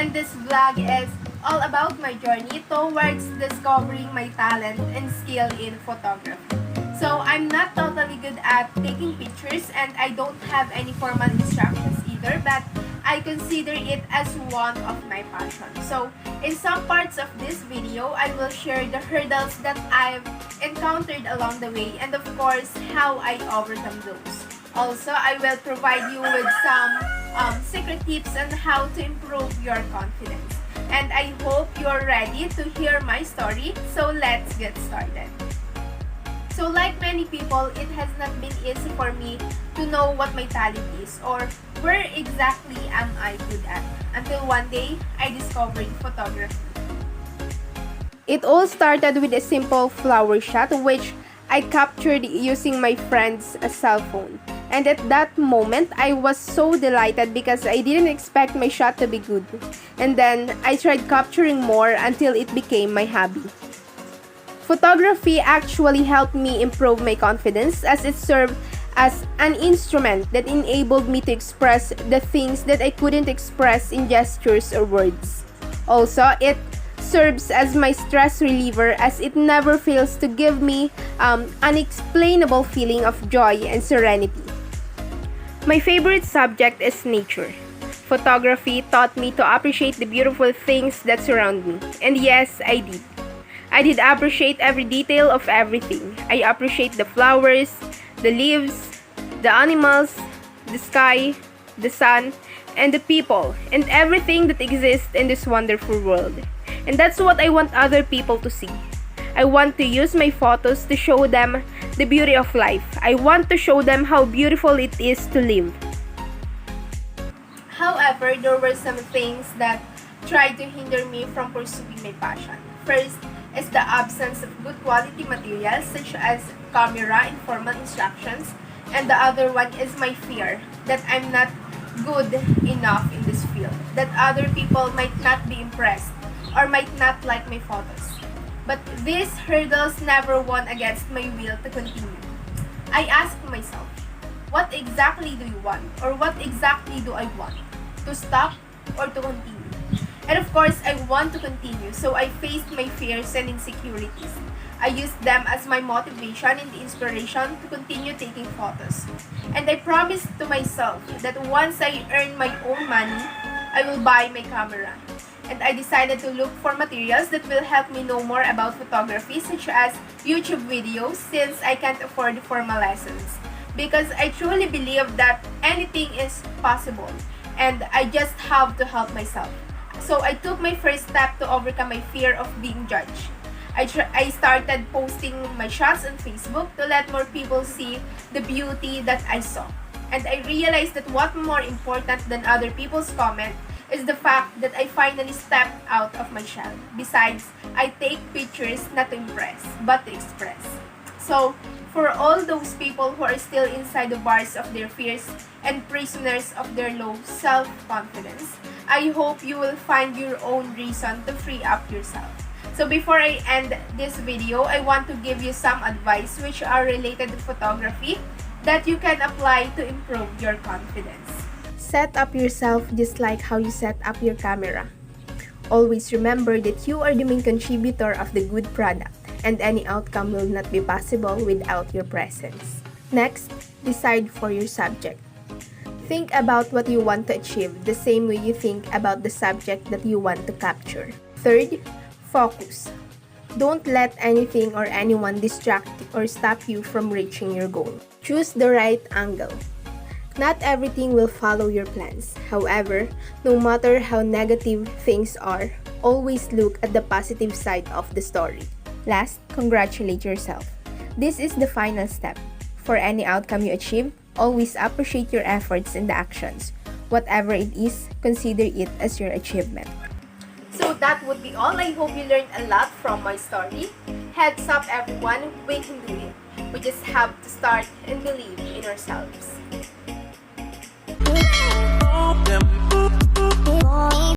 and this vlog is all about my journey towards discovering my talent and skill in photography. So I'm not totally good at taking pictures and I don't have any formal instructions either, but I consider it as one of my passions. So in some parts of this video, I will share the hurdles that I've encountered along the way and of course how I overcome those. Also, I will provide you with some secret tips on how to improve your confidence. And I hope you're ready to hear my story, so let's get started. So like many people, it has not been easy for me to know what my talent is or where exactly am I good at until one day I discovered photography. It all started with a simple flower shot which I captured using my friend's cell phone. And at that moment, I was so delighted because I didn't expect my shot to be good. And then I tried capturing more until it became my hobby. Photography actually helped me improve my confidence as it served as an instrument that enabled me to express the things that I couldn't express in gestures or words. Also, it serves as my stress reliever as it never fails to give me unexplainable feeling of joy and serenity. My favorite subject is nature. Photography taught me to appreciate the beautiful things that surround me. And yes, I did. I did appreciate every detail of everything. I appreciate the flowers, the leaves, the animals, the sky, the sun, and the people, and everything that exists in this wonderful world. And that's what I want other people to see. I want to use my photos to show them the beauty of life. I want to show them how beautiful it is to live. However, there were some things that tried to hinder me from pursuing my passion. First is the absence of good quality materials such as camera and formal instructions, and the other one is my fear that I'm not good enough in this field, that other people might not be impressed or might not like my photos. But these hurdles never won against my will to continue. I asked myself, what exactly do you want? Or what exactly do I want? To stop or to continue? And of course, I want to continue, so I faced my fears and insecurities. I used them as my motivation and inspiration to continue taking photos. And I promised to myself that once I earn my own money, I will buy my camera. And I decided to look for materials that will help me know more about photography, such as YouTube videos, since I can't afford formal lessons. Because I truly believe that anything is possible, and I just have to help myself. So I took my first step to overcome my fear of being judged. I started posting my shots on Facebook to let more people see the beauty that I saw. And I realized that what more important than other people's comment is the fact that I finally stepped out of my shell. Besides, I take pictures not to impress, but to express. So, for all those people who are still inside the bars of their fears and prisoners of their low self-confidence, I hope you will find your own reason to free up yourself. So before I end this video, I want to give you some advice which are related to photography that you can apply to improve your confidence. Set up yourself just like how you set up your camera. Always remember that you are the main contributor of the good product, and any outcome will not be possible without your presence. Next, decide for your subject. Think about what you want to achieve the same way you think about the subject that you want to capture. Third, focus. Don't let anything or anyone distract or stop you from reaching your goal. Choose the right angle. Not everything will follow your plans. However, no matter how negative things are, always look at the positive side of the story. Last, congratulate yourself. This is the final step. For any outcome you achieve, always appreciate your efforts and the actions. Whatever it is, consider it as your achievement. So that would be all. I hope you learned a lot from my story. Heads up everyone, we can do it. We just have to start and believe in ourselves.